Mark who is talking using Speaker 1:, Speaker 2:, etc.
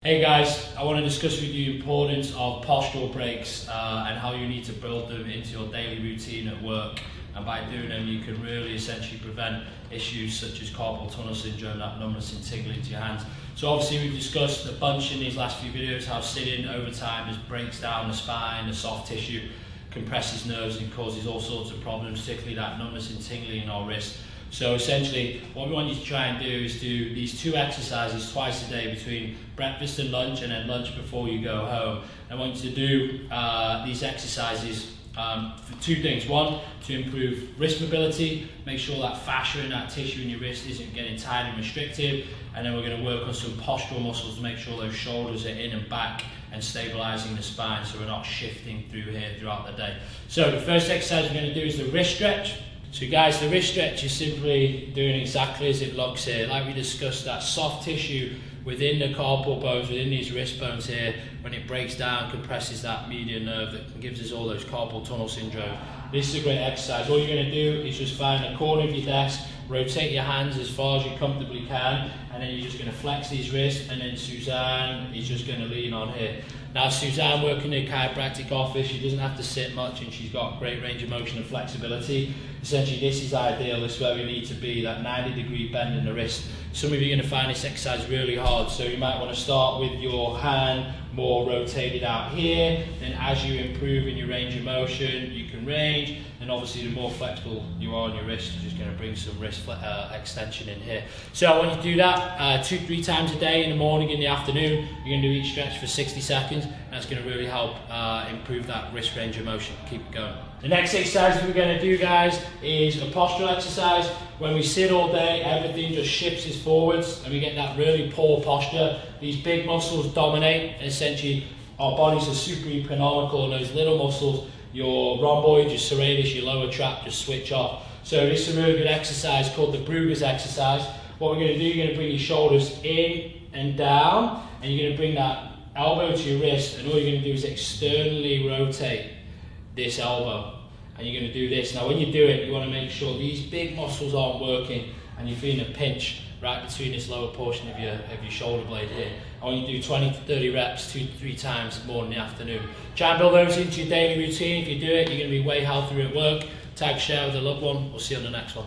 Speaker 1: Hey guys, I want to discuss with you the importance of postural breaks and how you need to build them into your daily routine at work. And by doing them, you can really essentially prevent issues such as carpal tunnel syndrome, that numbness and tingling to your hands. So obviously we've discussed a bunch in these last few videos how sitting over time just breaks down the spine, the soft tissue, compresses nerves and causes all sorts of problems, particularly that numbness and tingling in our wrist. So essentially what we want you to try and do is do these two exercises twice a day between breakfast and lunch, and then lunch before you go home. I want you to do these exercises for two things. One, to improve wrist mobility, make sure that fascia and that tissue in your wrist isn't getting tight and restricted, and then we're going to work on some postural muscles to make sure those shoulders are in and back and stabilizing the spine so we're not shifting through here throughout the day. So the first exercise we're going to do is the wrist stretch. So guys, the wrist stretch is simply doing exactly as it looks here. Like we discussed, that soft tissue within the carpal bones, within these wrist bones here, when it breaks down, compresses that median nerve that gives us all those carpal tunnel syndrome. This is a great exercise. All you're going to do is just find a corner of your desk, rotate your hands as far as you comfortably can, and then you're just going to flex these wrists, and then Suzanne is just going to lean on here. Now Suzanne working in a chiropractic office, she doesn't have to sit much and she's got great range of motion and flexibility. Essentially this is ideal, this is where we need to be, that 90-degree bend in the wrist. Some of you are going to find this exercise really hard, so you might want to start with your hand more rotated out here, then as you improve in your range of motion you can range, and obviously the more flexible you are on your wrist, you're just going to bring some wrist extension in here. So I want you to do that 2-3 times a day, in the morning, in the afternoon. You're going to do each stretch for 60 seconds, and that's going to really help improve that wrist range of motion. Keep it going. The next exercise we're going to do, guys, is a postural exercise. When we sit all day, everything just shifts us forwards and we get that really poor posture. These big muscles dominate, and essentially our bodies are supraepinomical, and those little muscles, your rhomboid, your serratus, your lower trap, just switch off. So this is a really good exercise called the Brugger's exercise. What we're going to do, you're going to bring your shoulders in and down, and you're going to bring that elbow to your wrist, and all you're going to do is externally rotate this elbow. And you're going to do this. Now when you do it, you want to make sure these big muscles aren't working and you're feeling a pinch right between this lower portion of your shoulder blade here. I want you to do 20 to 30 reps 2-3 times more in the afternoon. Try and build those into your daily routine. If you do it, you're going to be way healthier at work. Tag, share with a loved one. We'll see you on the next one.